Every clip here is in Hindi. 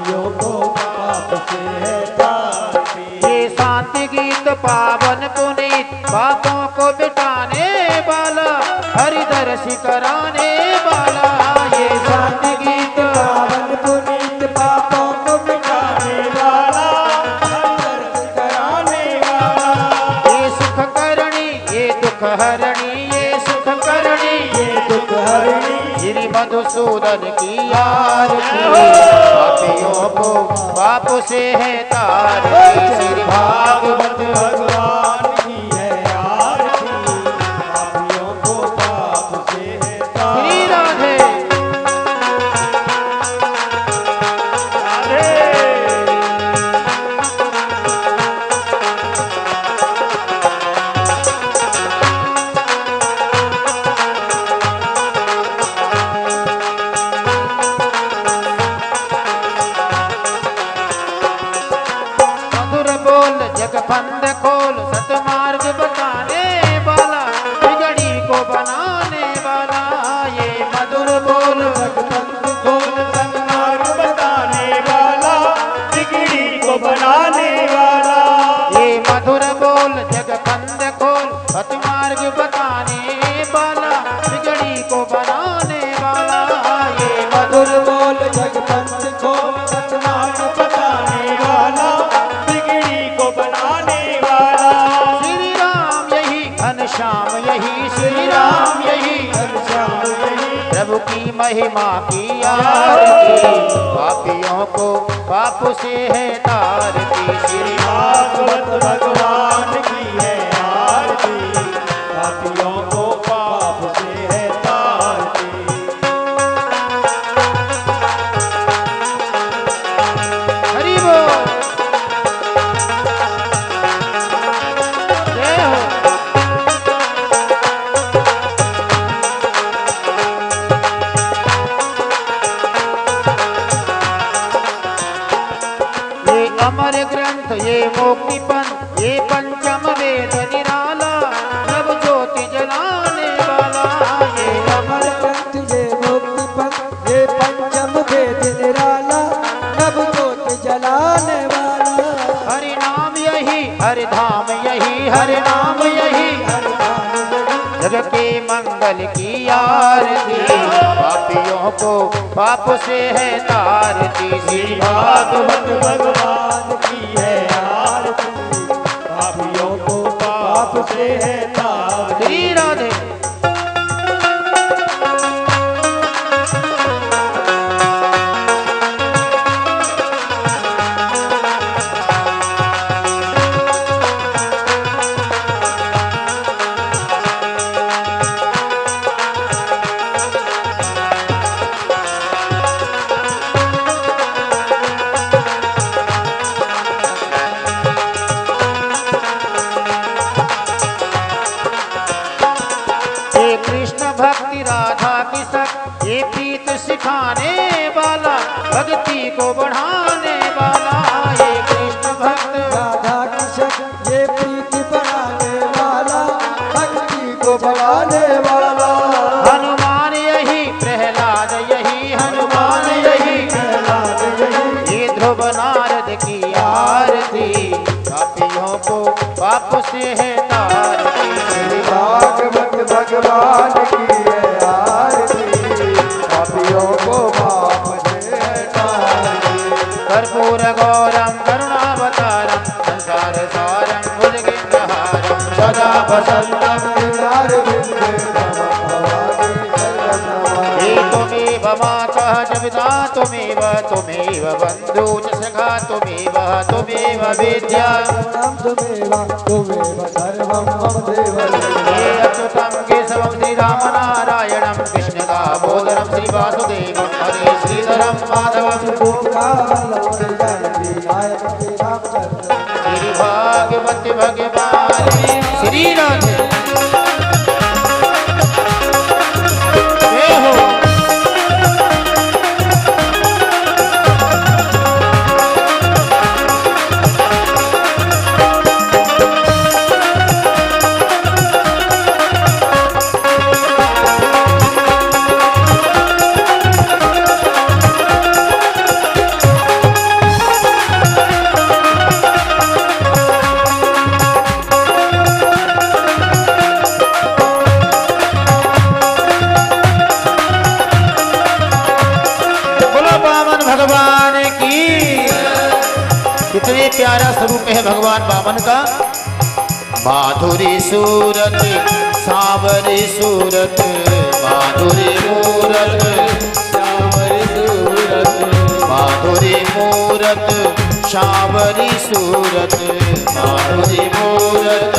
पापियों को पाप से है तारती। ये शांति गीत पावन पुनीत पापों को मिटाने वाला, हरिदर्शी कराने वाला। ये शांति गीत पावन पुनीत पापों को मिटाने वाला, हरिदर्शी कराने वाला। ये सुख करणी ये दुख हरणी, ये सुख करणी ये दुख हरणी श्री मधुसूदन की आरती। पापियों को पाप से है तारती, श्री भागवत भगवान की है आरती। पापियों को पाप से है तारती। श्री राधे। मधुर बोल जगफंद खोल, सतमार्ग बताने वाला, बिगड़ी को बनाने वाला। ये मधुर बोल जगपंथ खोल सन्मार्ग बताने वाला, बिगड़ी को बनाने वाला। ये मधुर बोल जगफंद खोल, सतमार्ग बताने वाला, बिगड़ी को बनाने वाला। ये मधुर बोल जगपंथ खोल सन्मार्ग बताने वाला, बिगड़ी को बनाने वाला। श्री राम यही घनश्याम यही, श्री राम यही घनश्याम यही प्रभु की महिमा की आरती। पापियों को पाप से है तारती, श्री भागवत भगवान की है आरती। पापियों को पाप से है तारती। हरि बोल। जय हो। ये अमर ग्रंथ ये मोक्ति पंथ, ये पंचम वेद निराला, नव ज्योति जलाने वाला। ये अमर ग्रंथ ये मुक्ति पंथ, ये पंचम वेद निराला, नव ज्योत जलाने वाला। हरि नाम यही हरि धाम यही, हरि नाम यही हरि नाम यही जग के मंगल की आरती। पापियों को पाप से है तारती, श्री भागवत भगवान की है आरती। पापियों को पाप से है तारती। श्री राधे। ये कृष्ण भक्ति राधा की सख, ये प्रीत सिखाने वाला, भक्ति को बढ़ाने वाला। ये कृष्ण भक्त राधा कृष्ण ये प्रीति बढ़ाने वाला, भक्ति को बढ़ाने वाला। हनुमान यही प्रहलाद यही, हनुमान यही प्रहलाद यही ये ध्रुव नारद की आरती। पापियों को पाप से है तारती, श्री भागवत भगवान की है आरती। पापियों को पाप से है तारती। कर्पूर गौरम करुणावतारम, संसार सारम भुजगेन्द्रहारम, सदा वसंतम हृदयारविंदे नमः भवानी शरणं नमामि। हे त्वमेव माता च पिता त्वमेव, त्वमेव बन्धु च सखा त्वमेव, त्वमेव विद्या त्वमेव सर्वं मम देव। हे अच्युतं केशवं श्रीरामनारायणं, कृष्णदामोदरं श्रीवासुदेवं, हरे श्रीधरं माधवं, श्री भागवत भगवान श्री राधे। जय हो। की। कितने प्यारा स्वरूप है भगवान वामन का। माधुरी सूरत सांवरी सूरत, माधुरी मूरत सांवरी सूरत, माधुरी मूरत सांवरी सूरत, माधुरी मूरत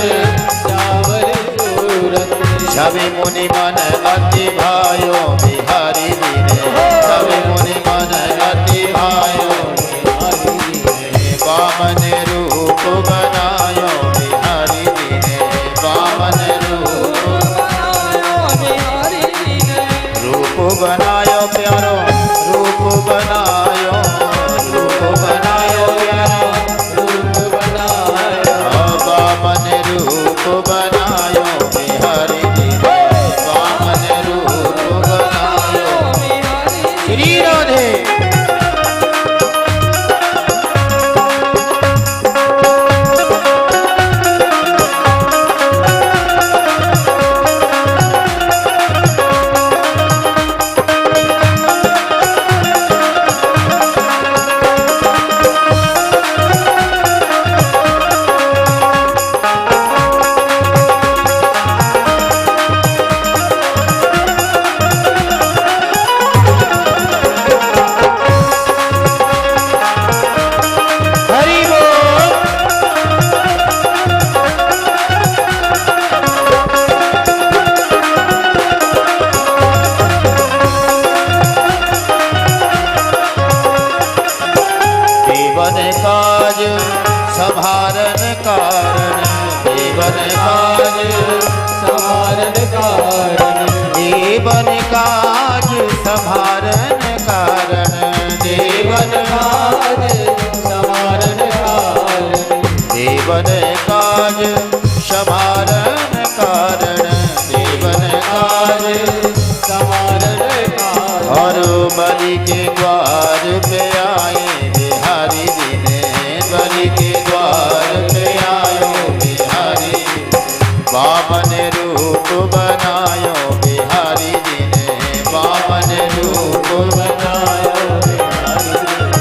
सांवरी सूरत। छवि मुनि मन अति भायो बिहारी दीने, छवि मुनि मन अति भायो बिहारी दीने। वामन रूप बनायो बिहारी दीने, वामन रूप बनायो प्यारो, रूप बनायो, रूप बनायो प्यारो, रूप बनायो। वामन रूप बनायो बिहारी दीने, वामन रूप बनायो श्री राधे। संभारन कारण, देवन काज संभारन कारण, देवन काज संभारन कारण, देवन काज संभारन कारण, देवन काज संभारन कारण, देवन काज संभारन कारण। और बलि के द्वार पे आए बिहारी दीने, बलि के द्वार पे आयो बिहारी। वामन रूप बनायो बिहारी दीने, वामन रूप बनायो बिहारी दीने।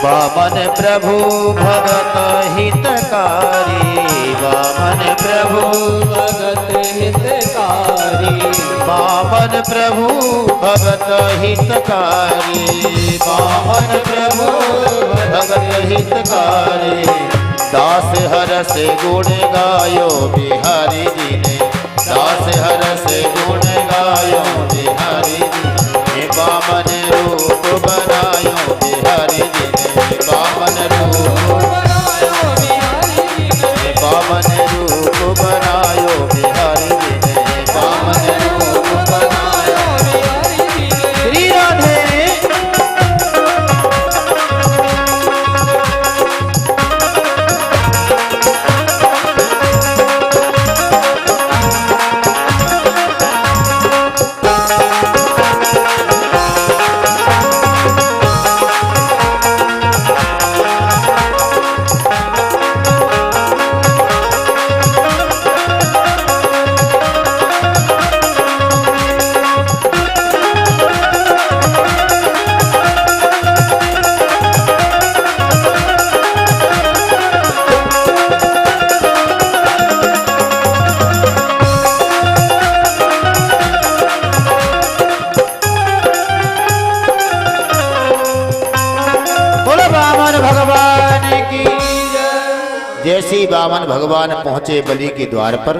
वामन प्रभु भगत हितकारी, वामन प्रभु भगत हितकारी, वामन प्रभु भगत हितकारी, वामन प्रभु भगत हितकारी। दास हरस गुण गायो बिहारी दीने, दास हरस गुण गायो बिहारी दीने। वामन रूप बनायो बिहारी दीने, वामन रूप बनायो बिहारी दीने, वामन रूप बनायो बिहारी दीने, वामन रूप बनायो बिहारी दीने। श्री राधे। जैसे ही बामन भगवान पहुंचे बलि के द्वार पर,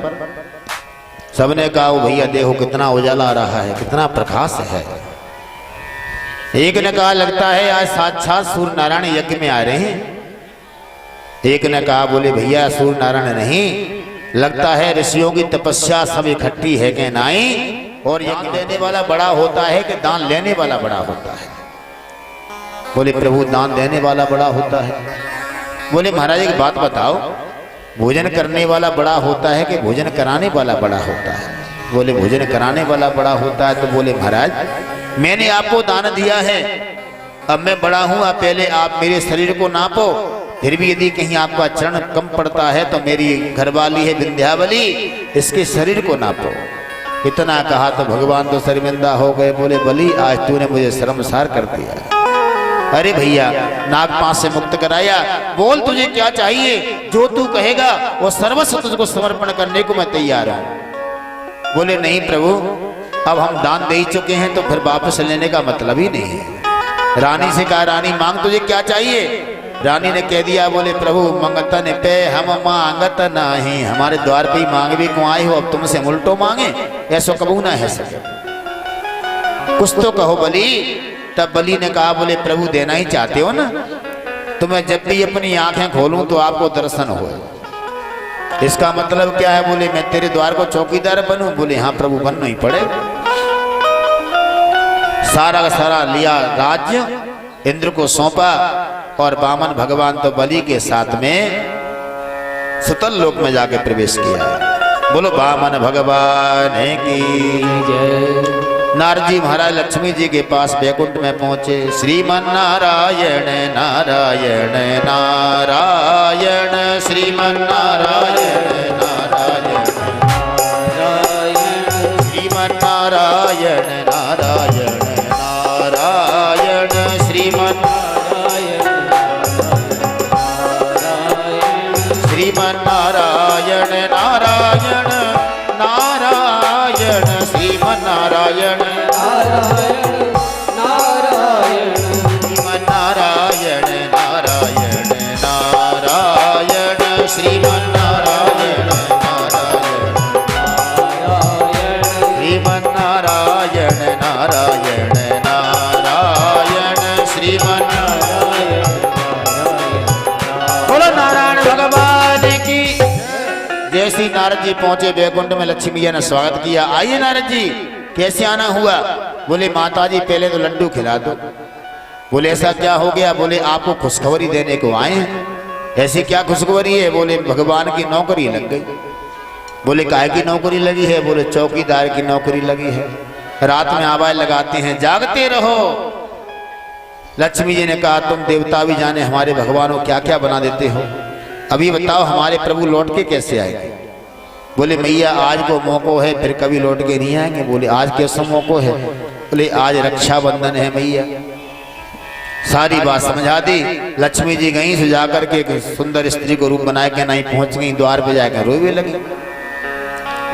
सबने कहा ओ भैया देखो कितना उजाला आ रहा है, कितना प्रकाश है। एक ने कहा लगता है आज साक्षात सूर्य नारायण यज्ञ में आ रहे हैं। एक ने कहा बोले भैया सूर्य नारायण नहीं, लगता है ऋषियों की तपस्या सब इकट्ठी है कि नहीं, और यज्ञ देने वाला बड़ा होता है कि दान लेने वाला बड़ा होता है। बोले प्रभु दान देने वाला बड़ा होता है। बोले महाराज एक बात बताओ, भोजन करने वाला बड़ा होता है कि भोजन कराने वाला बड़ा होता है? बोले भोजन कराने वाला बड़ा होता है। तो बोले महाराज मैंने आपको दान दिया है, अब मैं बड़ा हूं, अब पहले आप मेरे शरीर को नापो, फिर भी यदि कहीं आपका चरण कम पड़ता है तो मेरी घरवाली है विंध्यावली, इसके शरीर को नापो। इतना कहा तो भगवान तो शर्मिंदा हो गए। बोले बलि आज तूने मुझे शर्मसार कर दिया। अरे भैया नागपाश से मुक्त कराया, बोल तुझे क्या चाहिए, जो तू कहेगा वो सर्वस्व तुझको समर्पण करने को मैं तैयार हूं। बोले नहीं प्रभु, अब हम दान दे ही चुके हैं तो फिर वापस लेने का मतलब ही नहीं है। रानी से कहा रानी मांग तुझे क्या चाहिए? रानी ने कह दिया बोले प्रभु मंगतन पे हम मांगत नहीं, हमारे द्वार पे ही मांग भी क्यों आए हो, अब तुमसे उल्टो मांगे, ऐसा कबू ना है सके, कुछ तो कहो बलि। तब बलि ने कहा बोले प्रभु देना ही चाहते हो ना, तो मैं जब भी अपनी आंखें खोलूं तो आपको दर्शन हो। इसका मतलब क्या है? बोले मैं तेरे द्वार को चौकीदार बनूं? बोले हाँ प्रभु बनना ही पड़े। सारा का सारा लिया राज्य इंद्र को सौंपा, और वामन भगवान तो बलि के साथ में सुतल लोक में जाके प्रवेश किया। बोलो वामन भगवान की जय। नारद जी महाराज लक्ष्मी जी के पास बैकुंठ में पहुंचे। श्रीमन नारायण नारायण नारायण, श्रीमन नारायण नारायण नारायण, श्रीमन नारायण नारायण नारायण, श्रीमन श्रीमन नारायण नारायण नारायण, श्रीमन नारायण नारायण नारायण, श्रीमन नारायण नारायण नारायण, श्रीमन नारायण नारायण नारायण, श्रीमन नारायण नारायण नारायण, श्रीमन नारायण। बोलो नारायण भगवान की। जैसे नारद जी पहुंचे बैकुंठ में, लक्ष्मी जी ने स्वागत किया। आइए नारद जी कैसे आना हुआ? बोले माता जी पहले तो लड्डू खिला दो। बोले ऐसा क्या हो गया? बोले आपको खुशखबरी देने को आए हैं। ऐसी क्या खुशखबरी है? बोले भगवान की नौकरी लग गई। बोले काहे की नौकरी लगी है? बोले चौकीदार की नौकरी लगी है, रात में आवाज लगाते हैं जागते रहो। लक्ष्मी जी ने कहा तुम देवता भी जाने हमारे भगवान को क्या क्या बना देते हो, अभी बताओ हमारे प्रभु लौट के कैसे आएंगे? बोले मैया आज को मौको है, फिर कभी लौट के नहीं आएंगे। बोले आज कैसा मौको है? बोले आज रक्षाबंधन है मैया। सारी बात समझा दी। लक्ष्मी जी गई से जाकर के एक सुंदर स्त्री को रूप बनाए के नहीं पहुंच गई, द्वार पे जाकर रोवे लगी।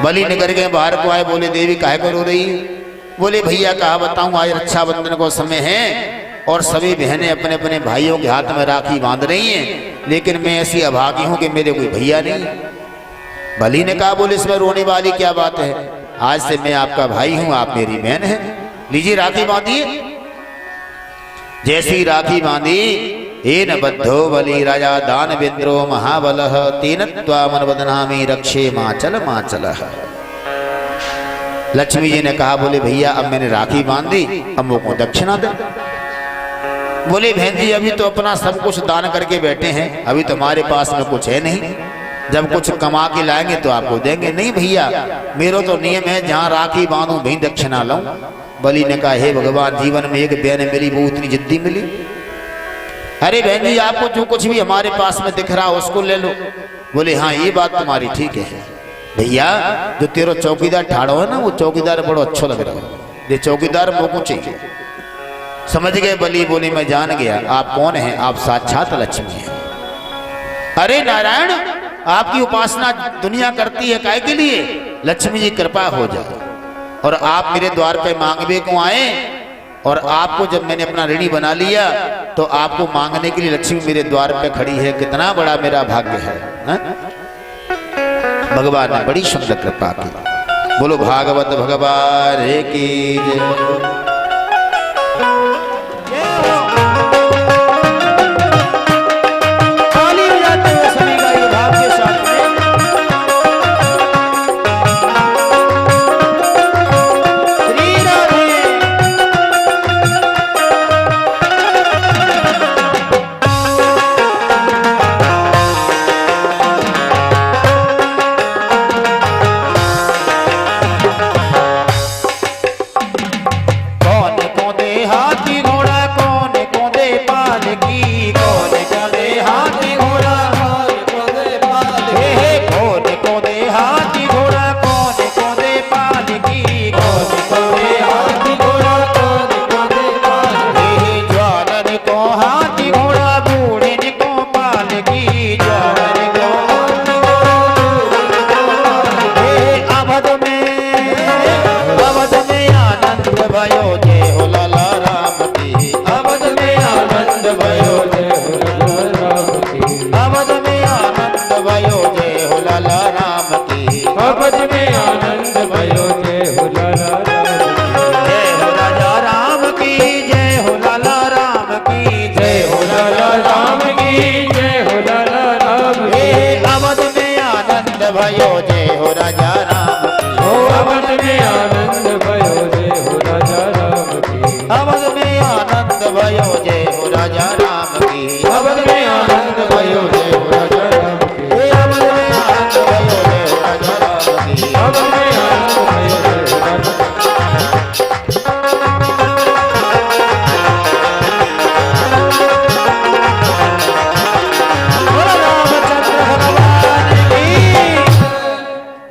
बलि निकल गए बाहर को आए। बोले देवी काहे को रो रही? बोले भैया कहा बताऊं आज रक्षाबंधन को समय है और सभी बहनें अपने अपने भाइयों के हाथ में राखी बांध रही हैं, लेकिन मैं ऐसी अभागी हूं कि मेरे कोई भैया नहीं। बलि ने कहा बोले इसमें रोने वाली क्या बात है? आज से मैं आपका भाई हूं, आप मेरी बहन है, लीजिए राखी बांधिए। जैसी राखी बांधी, एन बद्धो बलि राजा दानवेंद्रो महाबलः तेन त्वामन वदनामि रक्षे माचल माचलः। लक्ष्मी जी ने कहा बोले भैया अब मैंने राखी बांधी, अब मुझको दक्षिणा दे। बोले बहन जी अभी तो अपना सब कुछ दान करके बैठे हैं, अभी तो हमारे पास में कुछ है नहीं, जब कुछ कमा के लाएंगे तो आपको देंगे। नहीं भैया मेरा तो नियम है जहाँ राखी बांधूं वहीं दक्षिणा लाऊं। बलि ने कहा हे भगवान जीवन में एक बहन मिली वो उतनी जिद्दी मिली। अरे बहन जी आपको जो कुछ भी हमारे पास में दिख रहा उसको ले लो। बोले हाँ ये बात तुम्हारी ठीक है भैया, जो तेरा चौकीदार ठाड़ो है ना वो चौकीदार बड़ा अच्छा लग रहा है, ये चौकीदार मोको चाहिए। समझ गए बलि? बोले मैं जान गया आप कौन हैं, आप साक्षात लक्ष्मी हैं। अरे नारायण आपकी उपासना दुनिया करती है काहे के लिए? लक्ष्मी जी कृपा हो जाए और आप मेरे द्वार पे मांगवे को आए और आपको जब मैंने अपना ऋणी बना लिया तो आपको मांगने के लिए लक्ष्मी मेरे द्वार पे खड़ी है। कितना बड़ा मेरा भाग्य है, हा? भगवान ने बड़ी सुंदर कृपा की। बोलो भागवत भगवान की जय।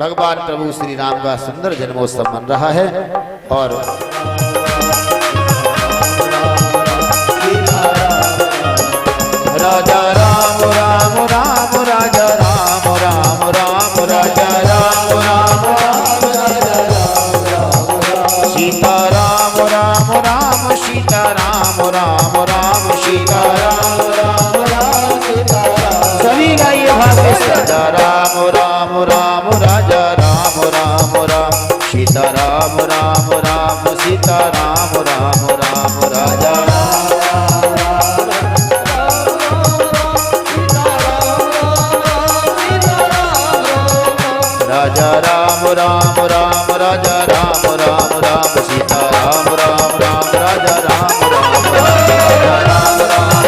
भगवान प्रभु श्री राम का सुंदर जन्मोत्सव मन रहा है और राजा राम राम राम राजा राम राम राम राजा राम राम सीता राम राम राम सीता राम राम राम सीता राम राम राम सीता सभी गाइए भाग्य राजा राम राम राम राजा राम राम राम सीता राम राम राम सीता राम राम राम राजा राजा राम राम राम राजा राम राम राम सीता राम राम राम राजा राम राम राम राम राम सीता राम राम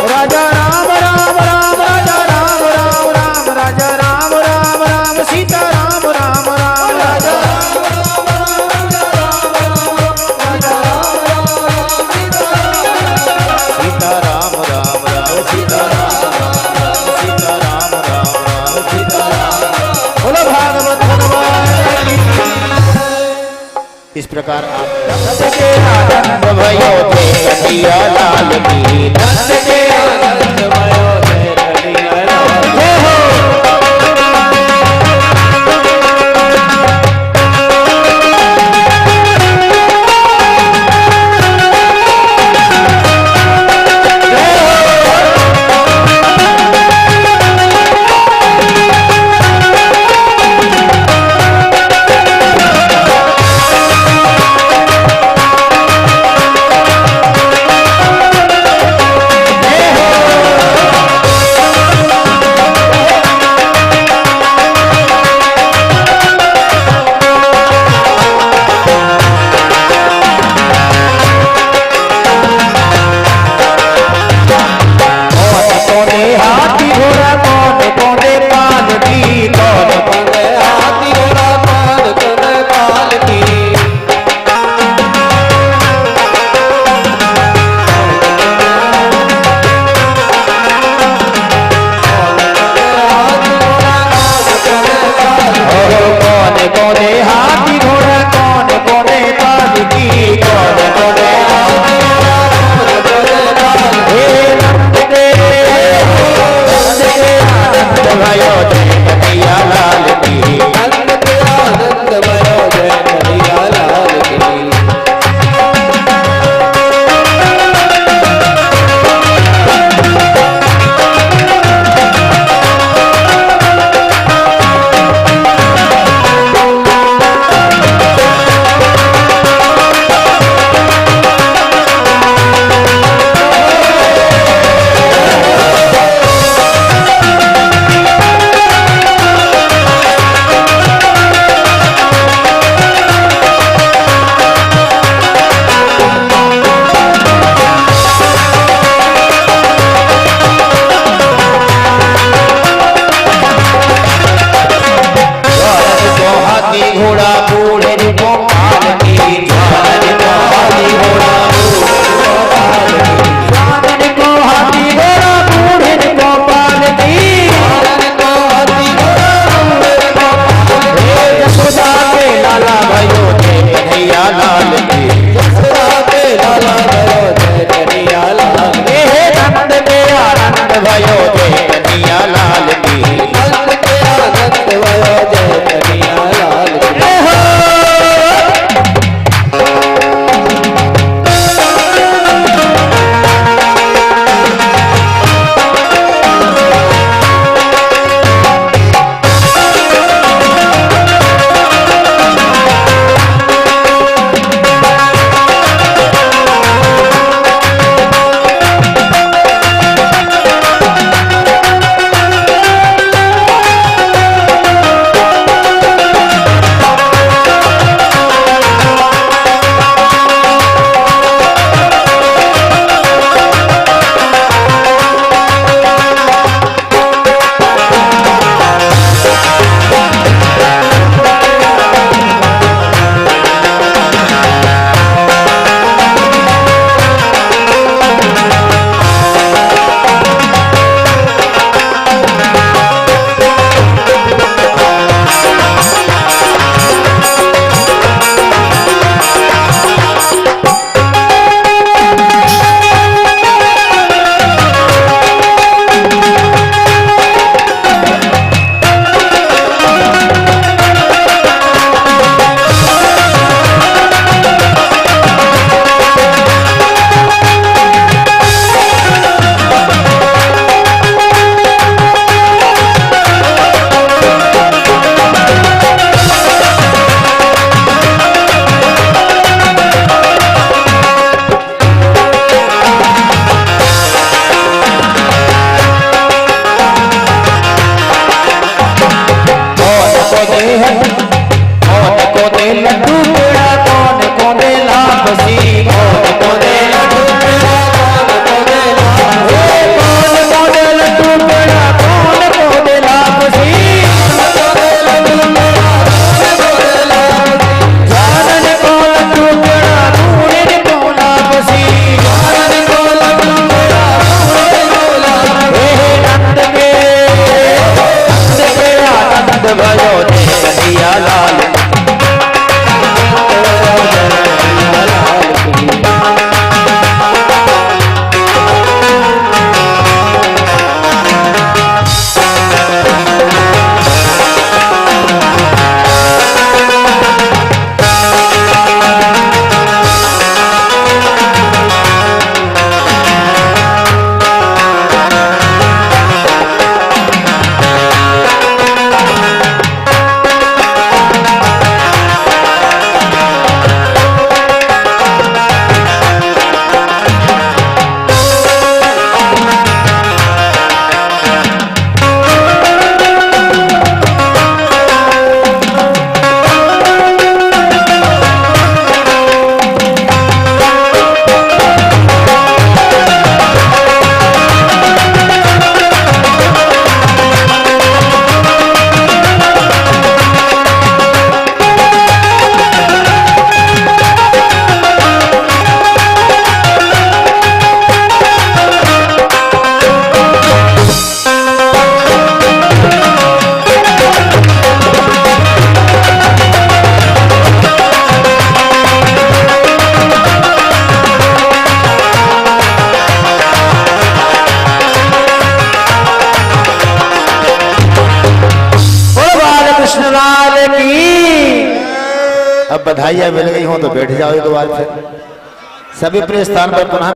राजा राम राम राम राजा राम राम राम राजा राम राम राम सीता राम राम राम राजा सीता राम राम राम सीता राम राम राम सीता राम। बोलो भागवत भगवान की। इस प्रकार आप नंद के आनंद भयो थे कन्हैया लाल की नंद के आनंद भयो थे कन्हैया लाल की। जय बधाइयाँ मिल गई हो तो बैठ जाओ एक बार फिर सभी अपने स्थान पर पुनः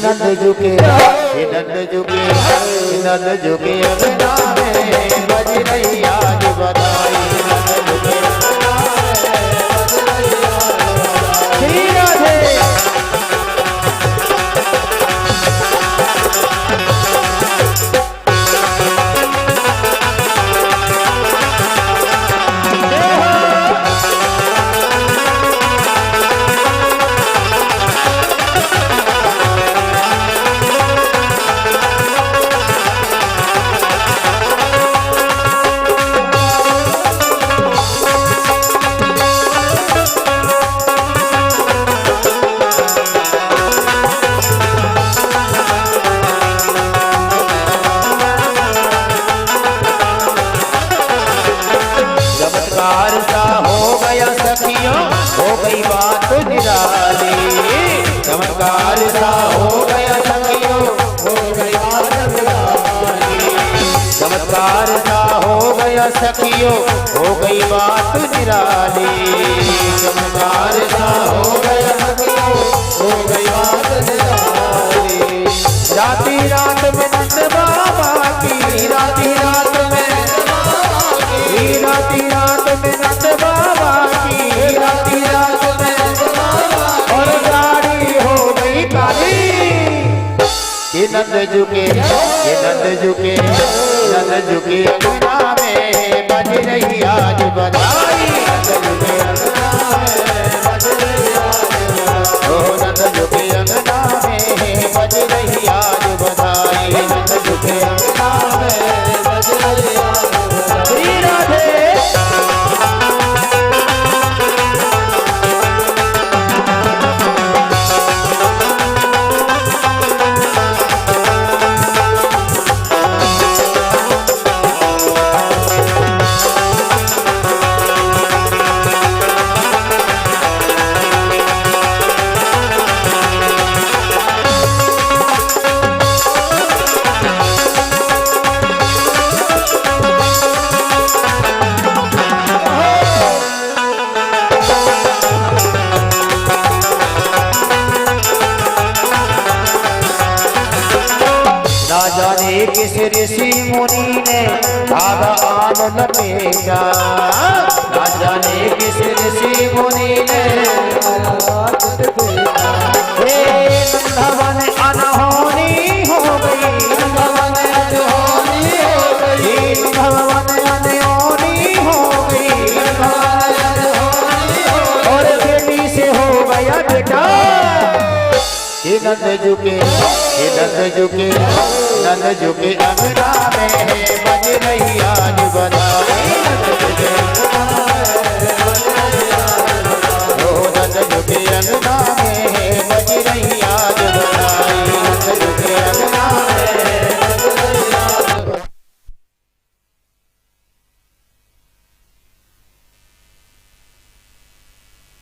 नंद जुगे नंद जुगे नंद जुगे अंगना में बज रही आज बधाई नंद जुगे श्री राधे चमत्कार सा हो गया सखियों, हो गई बात निराली। चमत्कार सा हो गया सखियों, हो गई बात निराली। चमत्कार सा हो गया सखियों, हो गई बात निराली। राती रात में नंद बाबा की, राती रात में, राती रात में नंद बाबा की, राती रात में, और गाड़ी हो गई काली। ये नंद झुके, ये नंद झुके, नंद झुके अंगना में बज रही आज बधाई। नंद झुके अंगना में बज रही आज, ओ नंद झुके अंगना में बज रही आज बधाई। नंद झुके अंगना में बज रही आज बधाई। श्री राधे। ना जाने किस ऋषि मुनि ने धागा आन लपेटा, ना जाने किस ऋषि मुनि ने धवन अनहोनी हो गई, धवन अनहोनी हो गई, धवन अनहोनी हो गई, और बेटी से हो गया बेटा। ये नंद झुके, ये नंद झुके, नंद झुके अंगना में बज रही आज बधाई। नंद झुके अंगना में बज रही आज बधाई, ओ नंद झुके अंगना